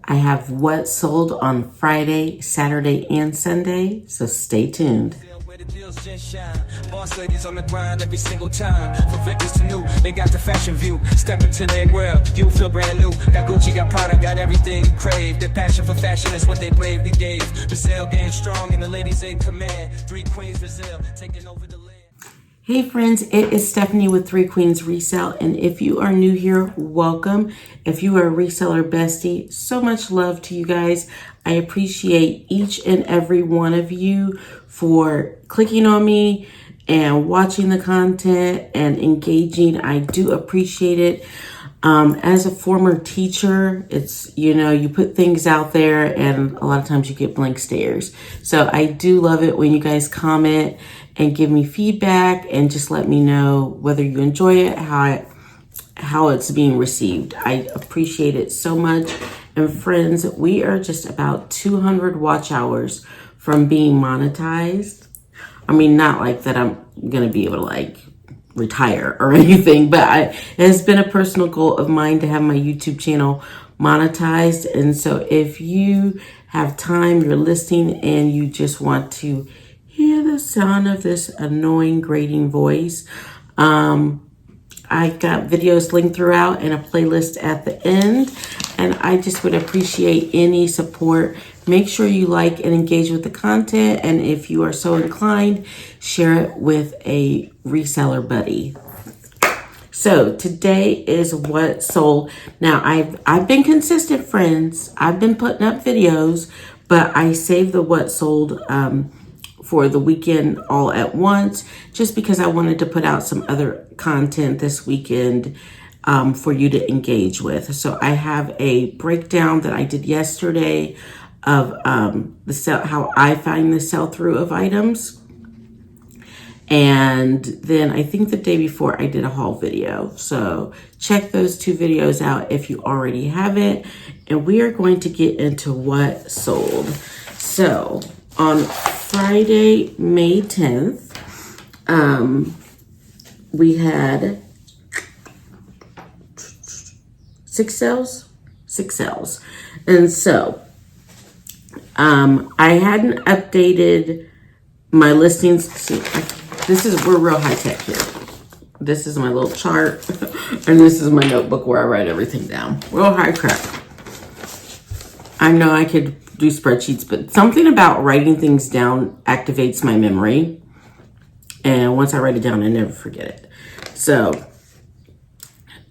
I have what sold on Friday, Saturday, and Sunday, so stay tuned. Boss ladies on the grind every single time. From fitness to new, they got the fashion view. Step into their world, you feel brand new. Got Gucci, got Prada, got everything you crave. Their passion for fashion is what they bravely gave. Brazil getting strong and the ladies in command. 3 queens Brazil taking over the land. Hey friends, it is Stephanie with 3 Queens Resell, and if you are new here, welcome. If you are a reseller bestie, so much love to you guys. I appreciate each and every one of you for clicking on me and watching the content and engaging. I do appreciate it. As a former teacher, it's, you put things out there and a lot of times you get blank stares. So I do love it when you guys comment and give me feedback and just let me know whether you enjoy it, how it's being received. I appreciate it so much. And friends, we are just about 200 watch hours from being monetized. I mean, not like that I'm going to be able to retire or anything, but it has been a personal goal of mine to have my YouTube channel monetized. And so if you have time, you're listening and you just want to hear the sound of this annoying grating voice, I got videos linked throughout and a playlist at the end, and I just would appreciate any support. Make sure you like and engage with the content, and if you are so inclined, share it with a reseller buddy. So today is what sold. Now I've been consistent, friends. I've been putting up videos, but I saved the what sold for the weekend all at once, just because I wanted to put out some other content this weekend for you to engage with. So I have a breakdown that I did yesterday of how I find the sell-through of items. And then I think the day before I did a haul video. So check those 2 videos out if you already have it. And we are going to get into what sold. So on Friday, May 10th, we had 6 sales. And so I hadn't updated my listings. See, we're real high tech here. This is my little chart, and this is my notebook where I write everything down. Real high tech. I know I could do spreadsheets, but something about writing things down activates my memory. And once I write it down, I never forget it. So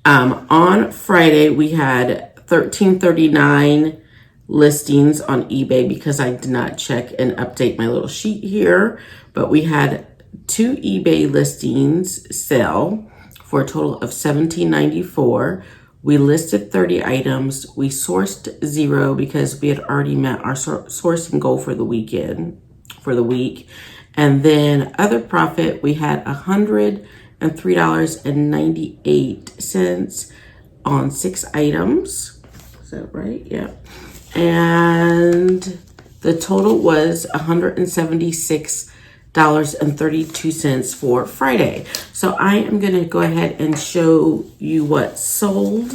on Friday, we had 1339 listings on eBay because I did not check and update my little sheet here. But we had 2 eBay listings sell for a total of $17.94. We listed 30 items. We sourced 0 because we had already met our sourcing goal for the week. And then other profit, we had $103.98 on 6 items. Is that right? Yeah. And the total was $176.32 for Friday. So I am going to go ahead and show you what sold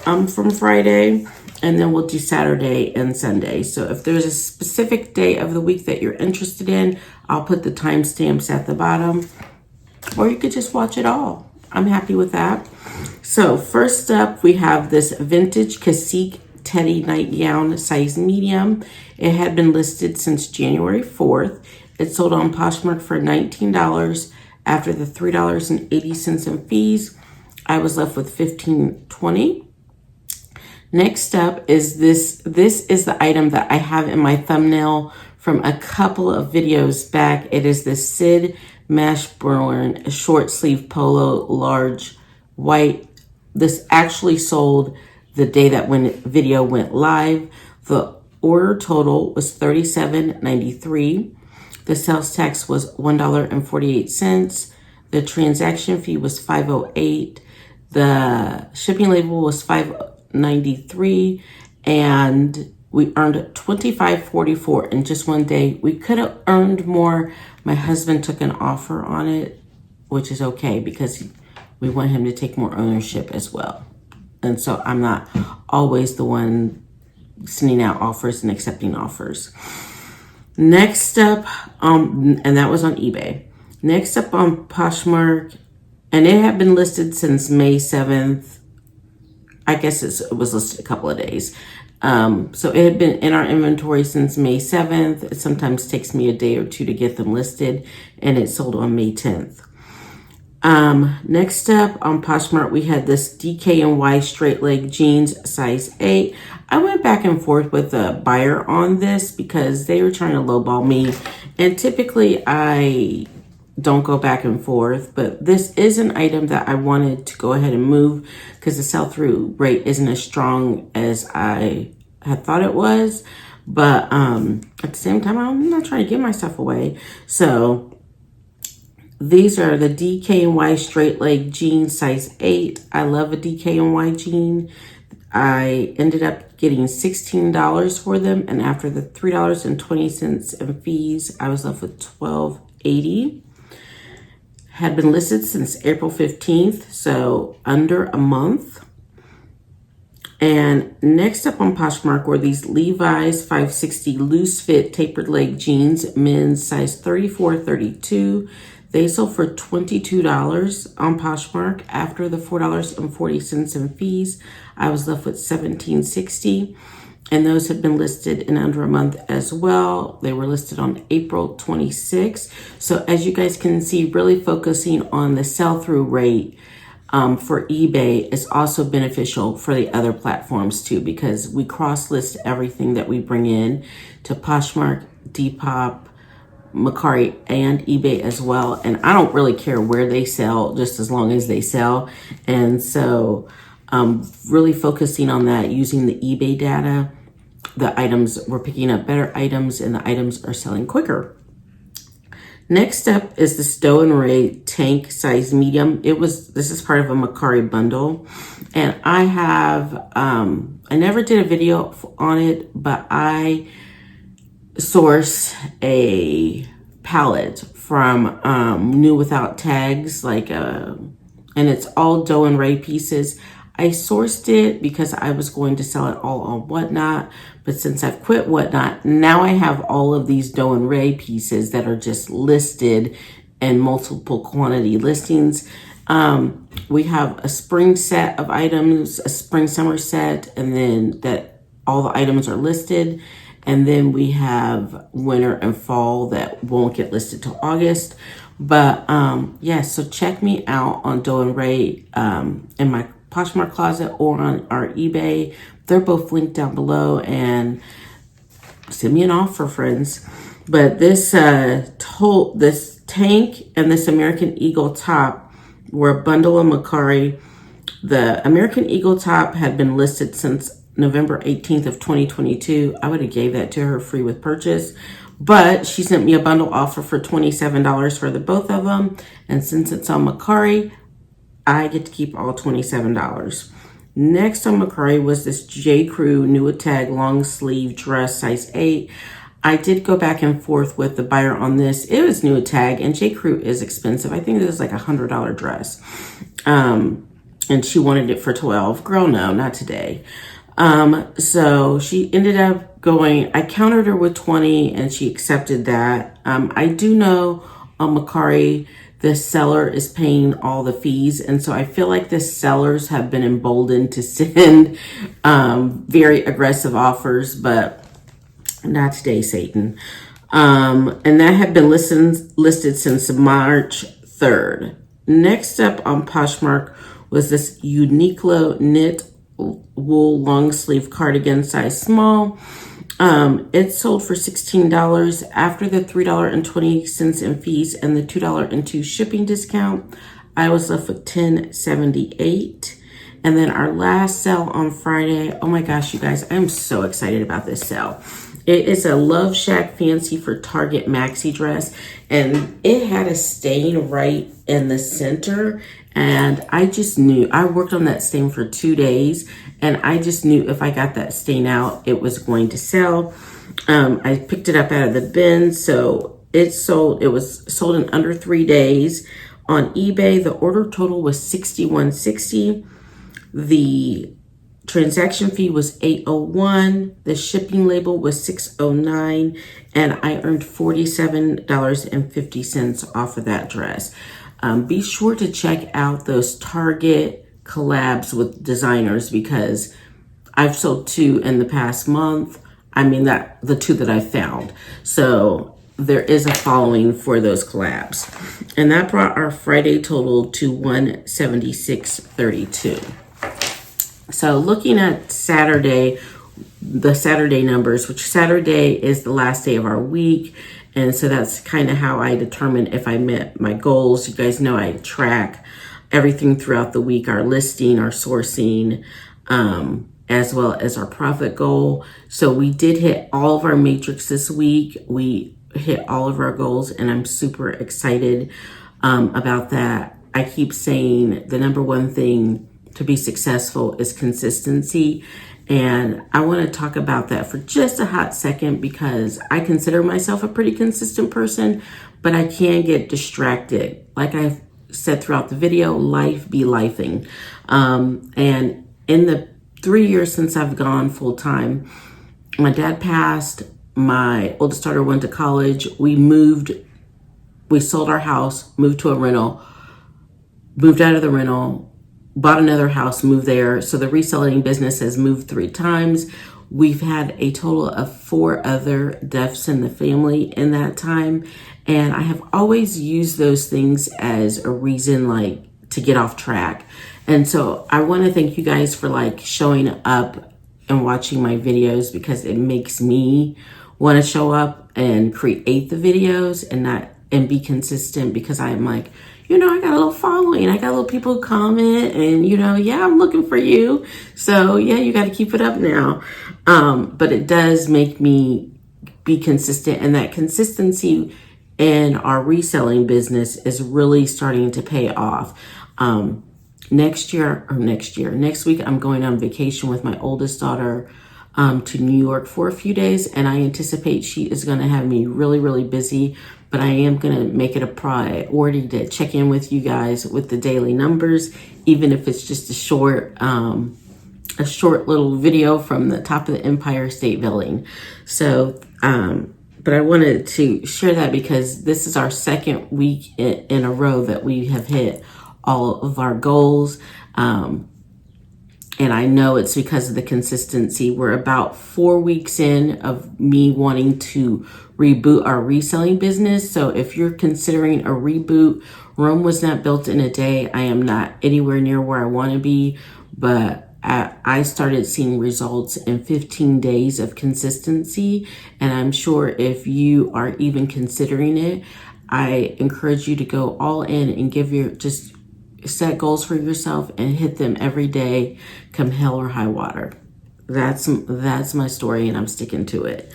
from Friday, and then we'll do Saturday and Sunday. So if there's a specific day of the week that you're interested in, I'll put the timestamps at the bottom, or you could just watch it all. I'm happy with that. So first up, we have this vintage Cacique Teddy nightgown, size medium. It had been listed since January 4th. It sold on Poshmark for $19 after the $3.80 in fees. I was left with $15.20. Next up is this. This is the item that I have in my thumbnail from a couple of videos back. It is the Sid Mashburn short sleeve polo, large white. This actually sold the day that video went live. The order total was $37.93. The sales tax was $1.48. The transaction fee was $5.08. The shipping label was $5.93, and we earned $25.44 in just one day. We could have earned more. My husband took an offer on it, which is okay because we want him to take more ownership as well. And so I'm not always the one sending out offers and accepting offers. Next up, and that was on eBay. Next up on Poshmark, and it had been listed since May 7th. I guess it was listed a couple of days. So it had been in our inventory since May 7th. It sometimes takes me a day or two to get them listed, and it sold on May 10th. Next up on Poshmark, we had this DKNY straight leg jeans, size 8. I went back and forth with the buyer on this because they were trying to lowball me. And typically I don't go back and forth, but this is an item that I wanted to go ahead and move because the sell-through rate isn't as strong as I had thought it was. But at the same time, I'm not trying to give my stuff away. So these are the DKNY straight leg jeans, size 8. I love a DKNY jean. I ended up getting $16 for them, and after the $3.20 in fees, I was left with $12.80. Had been listed since April 15th, so under a month. And next up on Poshmark were these Levi's 560 loose fit tapered leg jeans, men's size 34-32. They sold for $22 on Poshmark. After the $4.40 in fees, I was left with $17.60. And those had been listed in under a month as well. They were listed on April 26th. So as you guys can see, really focusing on the sell-through rate for eBay is also beneficial for the other platforms too, because we cross-list everything that we bring in to Poshmark, Depop, Mecari, and eBay as well. And I don't really care where they sell, just as long as they sell. And so really focusing on that, using the eBay data, the items, we're picking up better items and the items are selling quicker. Next up is the Stow and Ray tank size medium. This is part of a Mecari bundle. And I never did a video on it, but I source a palette from New Without Tags, and it's all Doe and Ray pieces. I sourced it because I was going to sell it all on Whatnot, but since I've quit Whatnot, now I have all of these Doe and Ray pieces that are just listed in multiple quantity listings. We have a spring set of items, a spring summer set, and then that all the items are listed. And then we have winter and fall that won't get listed till August. But yeah, so check me out on Doe and Ray in my Poshmark closet or on our eBay. They're both linked down below, and send me an offer, friends. But this this tank and this American Eagle top were a bundle of Mecari. The American Eagle top had been listed since November 18th of 2022. I would have gave that to her free with purchase, but she sent me a bundle offer for $27 for the both of them. And since it's on Mecari, I get to keep all $27. Next on Mecari was this J. Crew New Tag long sleeve dress, size 8. I did go back and forth with the buyer on this. It was New Tag, and J. Crew is expensive. I think this is like $100 dress. And she wanted it for $12. Girl, no, not today. So she ended up going, I countered her with 20 and she accepted that. I do know on Mecari, the seller is paying all the fees. And so I feel like the sellers have been emboldened to send very aggressive offers, but not today, Satan. And that had been listed since March 3rd. Next up on Poshmark was this Uniqlo knit wool long sleeve cardigan, size small. It sold for $16 after the $3.20 in fees and the $2.02 shipping discount. I was left with $10.78. And then our last sale on Friday. Oh my gosh, you guys, I'm so excited about this sale. It is a Love Shack Fancy for Target maxi dress, and it had a stain right in the center. And I just knew, I worked on that stain for 2 days, and I just knew if I got that stain out, it was going to sell. I picked it up out of the bin, so it was sold in under 3 days. On eBay, the order total was $61.60. The transaction fee was $8.01. The shipping label was $6.09, and I earned $47.50 off of that dress. Be sure to check out those Target collabs with designers, because I've sold 2 in the past month. I mean, that the 2 that I found. So there is a following for those collabs. And that brought our Friday total to $176.32. So looking at Saturday, the Saturday numbers, which Saturday is the last day of our week. And so that's kind of how I determine if I met my goals. You guys know I track everything throughout the week, our listing, our sourcing, as well as our profit goal. So we did hit all of our matrix this week. We hit all of our goals, and I'm super excited about that. I keep saying the number one thing to be successful is consistency. And I want to talk about that for just a hot second, because I consider myself a pretty consistent person, but I can get distracted. Like I've said throughout the video, life be lifing. And in the 3 years since I've gone full time, my dad passed, my oldest daughter went to college, we sold our house, moved to a rental, moved out of the rental, bought another house, moved there. So the reselling business has moved 3 times. We've had a total of 4 other deaths in the family in that time. And I have always used those things as a reason like to get off track. And so I want to thank you guys for like showing up and watching my videos, because it makes me want to show up and create the videos and be consistent, because I'm like, I got a little following. I got little people who comment and, yeah, I'm looking for you. So yeah, you got to keep it up now. But it does make me be consistent, and that consistency in our reselling business is really starting to pay off. Next week, I'm going on vacation with my oldest daughter to New York for a few days, and I anticipate she is going to have me really, really busy, but I am going to make it a priority to check in with you guys with the daily numbers, even if it's just a short little video from the top of the Empire State Building. So, but I wanted to share that because this is our second week in a row that we have hit all of our goals. And I know it's because of the consistency. We're about 4 weeks in of me wanting to reboot our reselling business. So if you're considering a reboot, Rome was not built in a day. I am not anywhere near where I want to be, but I started seeing results in 15 days of consistency. And I'm sure if you are even considering it, I encourage you to go all in and just set goals for yourself and hit them every day, come hell or high water. That's my story, and I'm sticking to it.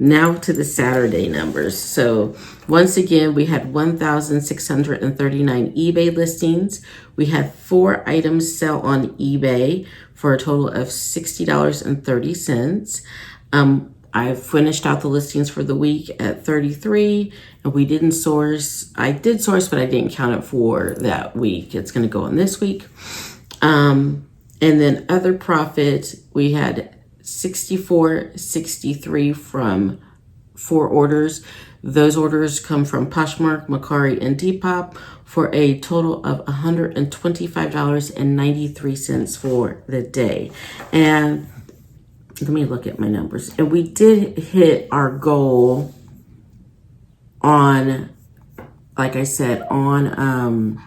Now to the Saturday numbers. So once again, we had 1,639 eBay listings. We had 4 items sell on eBay for a total of $60.30. I finished out the listings for the week at 33, and we didn't source. I did source, but I didn't count it for that week. It's going to go on this week. And then other profits, we had $64.63 from 4 orders. Those orders come from Poshmark, Mecari, and Depop for a total of $125.93 for the day. And let me look at my numbers. And we did hit our goal on, like I said, on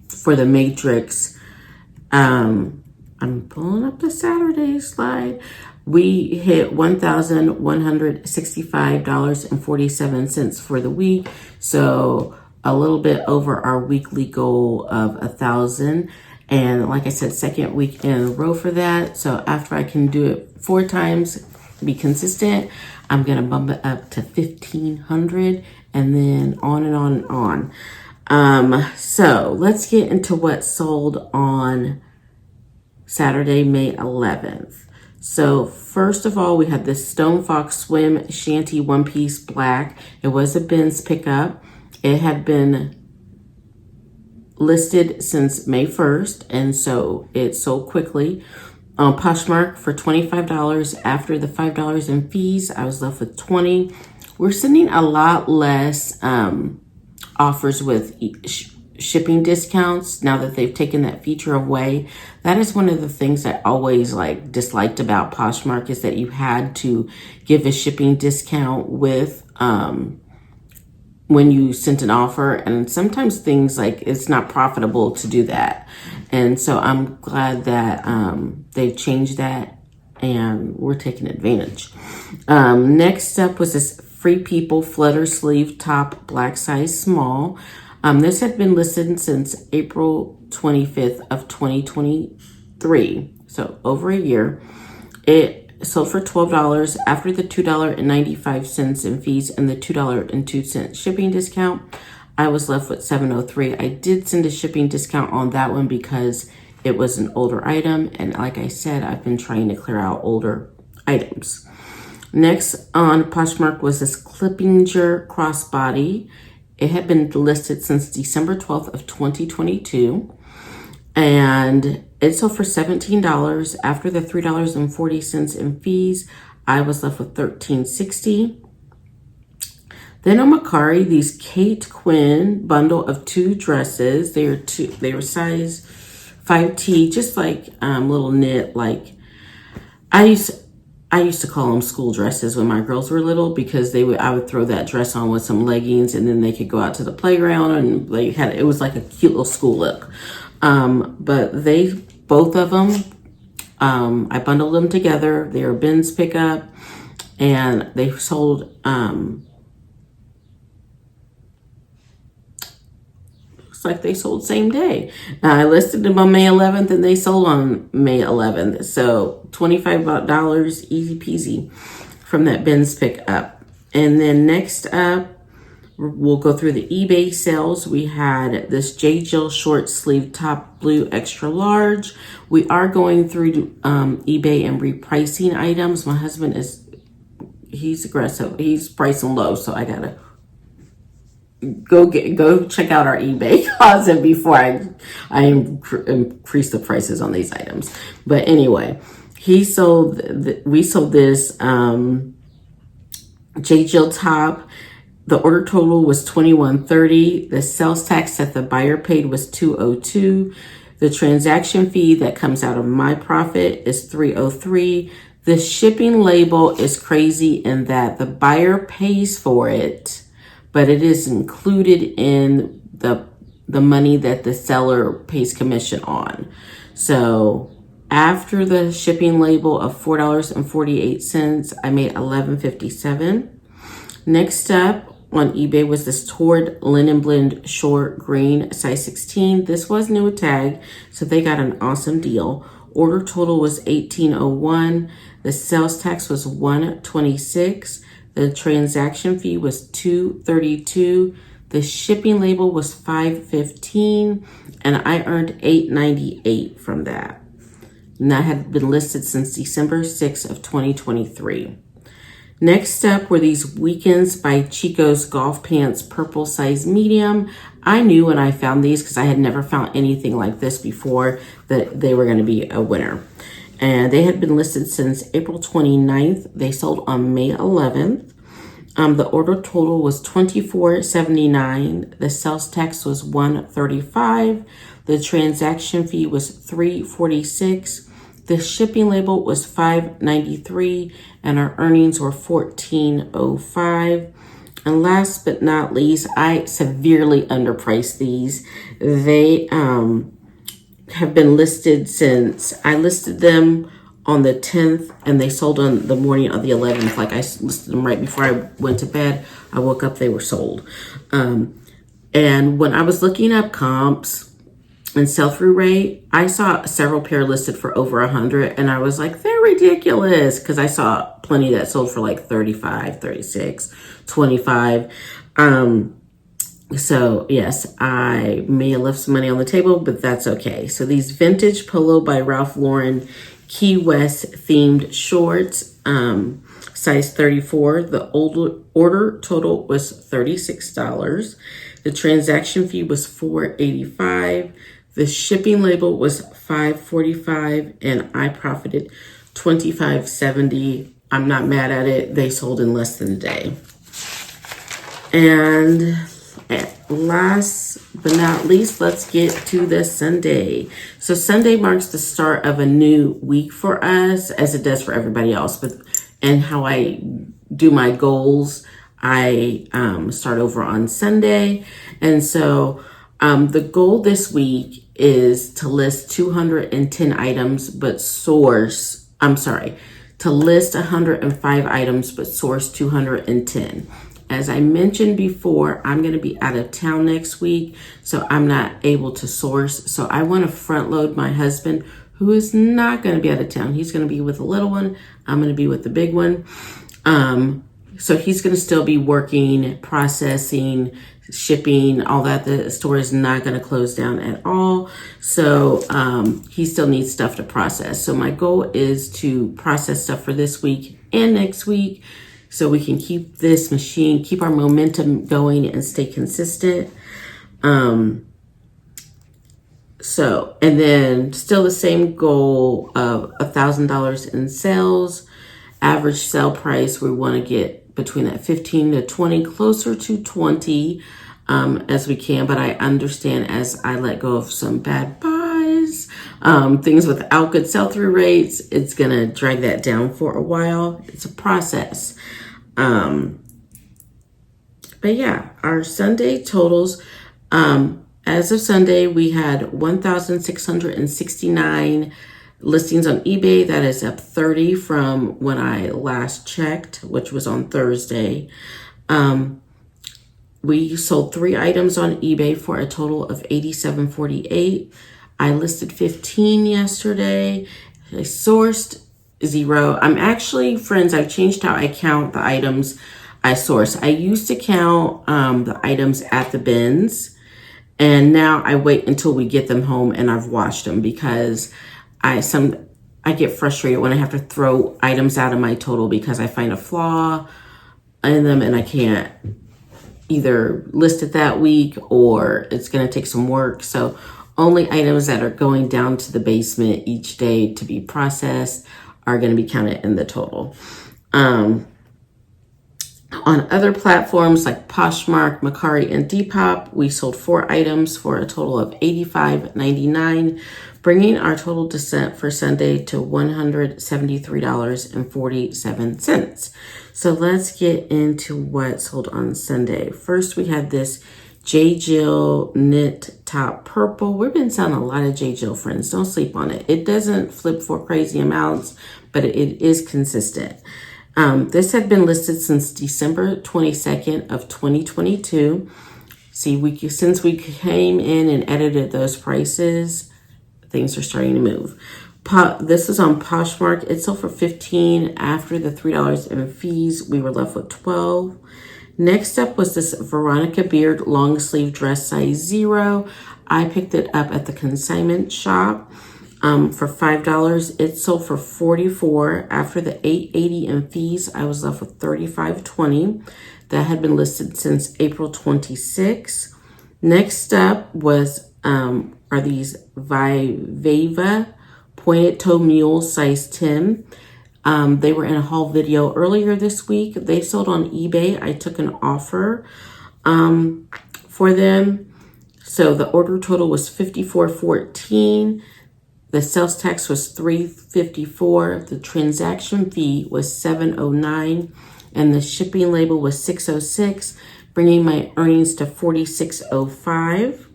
for the matrix. I'm pulling up the Saturday slide. We hit $1,165.47 for the week. So a little bit over our weekly goal of 1,000. And like I said, second week in a row for that. So after I can do it 4 times, be consistent, I'm going to bump it up to 1,500, and then on and on and on. So let's get into what sold on Saturday, May 11th. So first of all, we had this Stone Fox Swim Shanty one-piece black. It was a Ben's pickup. It had been listed since May 1st, and so it sold quickly. On Poshmark for $25. After the $5 in fees, I was left with 20. We're sending a lot less offers with shipping discounts now that they've taken that feature away. That is one of the things I always disliked about Poshmark, is that you had to give a shipping discount with when you sent an offer, and sometimes things it's not profitable to do that. And so I'm glad that they've changed that and we're taking advantage. Next up was this Free People flutter sleeve top, black size small. This had been listed since April 25th of 2023, so over a year. It sold for $12 after the $2.95 in fees and the $2.02 shipping discount. I was left with $7.03. I did send a shipping discount on that one because it was an older item, and like I said, I've been trying to clear out older items. Next on Poshmark was this Clippinger crossbody. It had been listed since December 12th of 2022, and it sold for $17 after the $3.40 in fees. I was left with $13.60. Then on Mecari, these Kate Quinn bundle of 2 dresses. They were size 5T, just little knit. I used to call them school dresses when my girls were little, because I would throw that dress on with some leggings, and then they could go out to the playground, and it was like a cute little school look. But both of them, I bundled them together. They were bins pickup, and they sold, looks like they sold same day. I listed them on May 11th and they sold on May 11th. So $25, easy peasy from that bins pickup. And then next up, we'll go through the eBay sales. We had this J. Jill short sleeve top, blue, extra large. We are going through eBay and repricing items. My husband he's aggressive. He's pricing low, so I gotta go check out our eBay closet before I increase the prices on these items. But anyway, we sold this J. Jill top. The order total was $21.30. The sales tax that the buyer paid was $202. The transaction fee that comes out of my profit is $303. The shipping label is crazy in that the buyer pays for it, but it is included in the money that the seller pays commission on. So after the shipping label of $4.48, I made $11.57. Next up on eBay was this Tord linen blend short green, size 16. This was new with tag, so they got an awesome deal. Order total was $18.01. The sales tax was $126. The transaction fee was $232. The shipping label was $515, and I earned $898 from that. And that had been listed since December 6th of 2023. Next up were these Weekends by Chico's golf pants, purple size medium. I knew when I found these, because I had never found anything like this before, that they were going to be a winner. And they had been listed since April 29th. They sold on May 11th. The order total was $24.79. The sales tax was $135. The transaction fee was $346. The shipping label was $593, and our earnings were $14.05. And last but not least, I severely underpriced these. They have been listed since I listed them on the 10th, and they sold on the morning of the 11th. I listed them right before I went to bed. I woke up, they were sold. And when I was looking up comps and sell-through rate, I saw several pair listed for over 100, and I was like, they're ridiculous, because I saw plenty that sold for 35, 36, 25. So yes, I may have left some money on the table, but that's okay. So these vintage polo by Ralph Lauren Key West themed shorts, size 34. The order total was $36. The transaction fee was $4.85. The shipping label was $5.45, and I profited $25.70. I'm not mad at it. They sold in less than a day. And last but not least, let's get to the Sunday. So Sunday marks the start of a new week for us, as it does for everybody else. And how I do my goals, I start over on Sunday. And so the goal this week is to list 210 items, but to list 105 items, but source 210. As I mentioned before, I'm going to be out of town next week, so I'm not able to source. So I want to front load my husband, who is not going to be out of town. He's going to be with the little one. I'm going to be with the big one. So he's going to still be working, processing, shipping, all that. The store is not going to close down at all. So he still needs stuff to process. So my goal is to process stuff for this week and next week, so we can keep this machine, keep our momentum going and stay consistent. And then still the same goal of $1,000 in sales. Average sale price, we want to get between that 15 to 20, closer to 20 as we can. But I understand as I let go of some bad buys, things without good sell-through rates, it's going to drag that down for a while. It's a process. But yeah, our Sunday totals, as of Sunday, we had 1,669 listings on eBay. That is up 30 from when I last checked, which was on Thursday. We sold 3 items on eBay for a total of $87.48. I listed 15 yesterday. I sourced 0. I'm actually, friends, I've changed how I count the items I source. I used to count the items at the bins, and now I wait until we get them home and I've washed them, because I get frustrated when I have to throw items out of my total because I find a flaw in them and I can't either list it that week or it's going to take some work. So only items that are going down to the basement each day to be processed are going to be counted in the total. On other platforms like Poshmark, Mecari, and Depop, we sold 4 items for a total of $85.99, bringing our total descent for Sunday to $173.47. So let's get into what sold on Sunday. First, we had this J. Jill knit top purple. We've been selling a lot of J. Jill, friends. Don't sleep on it. It doesn't flip for crazy amounts, but it is consistent. This had been listed since December 22nd of 2022. See, since we came in and edited those prices, things are starting to move. This is on Poshmark. It sold for $15. After the $3 in fees, we were left with 12. Next up was this Veronica Beard long sleeve dress size 0. I picked it up at the consignment shop for $5. It sold for $44. After the $8.80 in fees, I was left with $35.20. That had been listed since April 26. Next up are these Viveva pointed toe mule size 10. They were in a haul video earlier this week. They sold on eBay. I took an offer for them. So the order total was $54.14. The sales tax was $3.54. The transaction fee was $7.09, and the shipping label was $6.06, bringing my earnings to $46.05.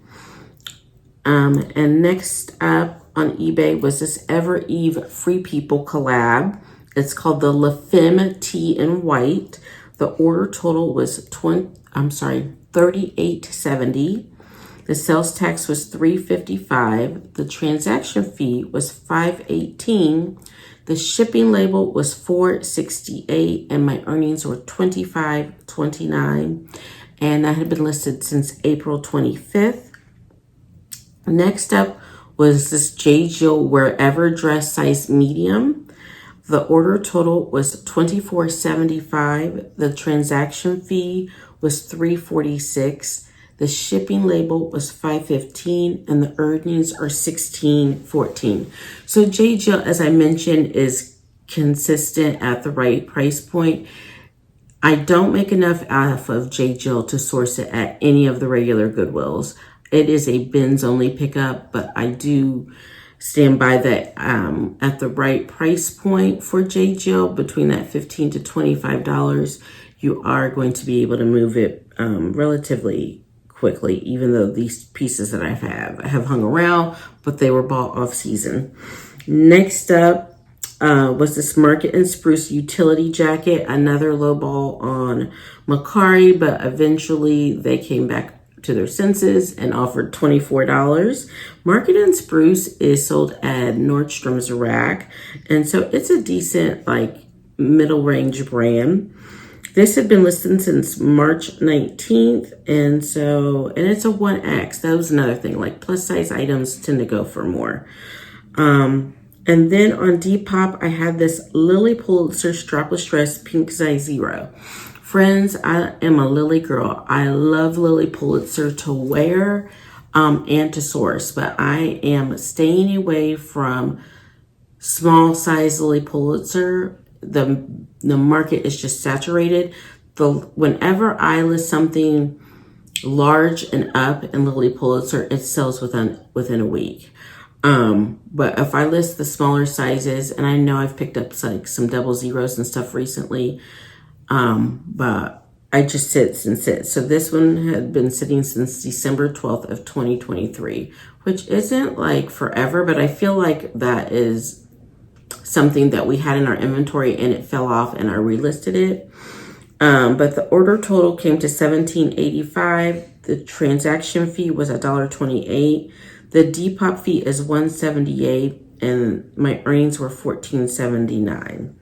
And next up on eBay was this Ever Eve Free People collab. It's called the La Femme Tea in White. The order total was $38.70. The sales tax was $3.55. The transaction fee was $5.18. The shipping label was $4.68, and my earnings were $25.29. And that had been listed since April 25th. Next up was this J. Jill Wherever dress size medium. The order total was $24.75. The transaction fee was $3.46. The shipping label was $5.15 and the earnings are $16.14. So J. Jill, as I mentioned, is consistent at the right price point. I don't make enough off of J. Jill to source it at any of the regular Goodwills. It is a bins only pickup, but I do stand by that at the right price point for J. Jill, between that $15 to $25, you are going to be able to move it relatively quickly, even though these pieces that I have hung around, but they were bought off season. Next up was this Market and Spruce utility jacket, another low ball on Mecari, but eventually they came back to their senses and offered $24. Market and Spruce is sold at Nordstrom's Rack, and so it's a decent, like, middle range brand. This had been listed since March 19th, and it's a 1X. That was another thing, like plus size items tend to go for more. And then on Depop, I had this Lily Pulitzer strapless dress, pink size 0. Friends, I am a Lily girl. I love Lily Pulitzer to wear and to source, but I am staying away from small size Lily Pulitzer. The market is just saturated. Whenever I list something large and up in Lily Pulitzer, it sells within a week. But if I list the smaller sizes, and I know I've picked up like some 00s and stuff recently, but I just sit and sit. So this one had been sitting since December 12th of 2023, which isn't like forever, but I feel like that is something that we had in our inventory and it fell off and I relisted it. But the order total came to $17.85. The transaction fee was $1.28. The Depop fee is $1.78, and my earnings were $14.79,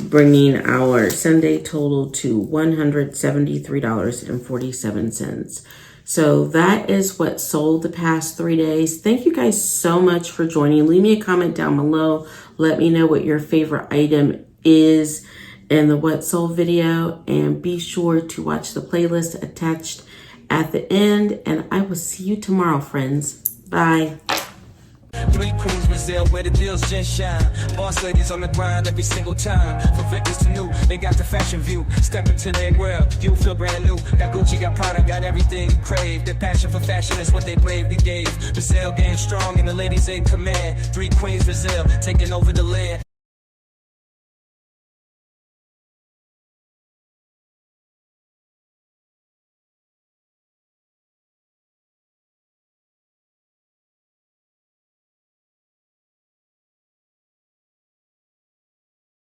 bringing our Sunday total to $173.47. So that is what sold the past 3 days. Thank you guys so much for joining. Leave me a comment down below. Let me know what your favorite item is in the what sold video, and be sure to watch the playlist attached at the end, and I will see you tomorrow, friends. Bye. 3 queens Brazil, where the deals just shine. Boss ladies on the grind every single time. From victims to new, they got the fashion view. Step into their world, you feel brand new. Got Gucci, got Prada, got everything you crave. Their passion for fashion is what they bravely gave. Brazil game strong and the ladies in command. 3 queens Brazil, taking over the land.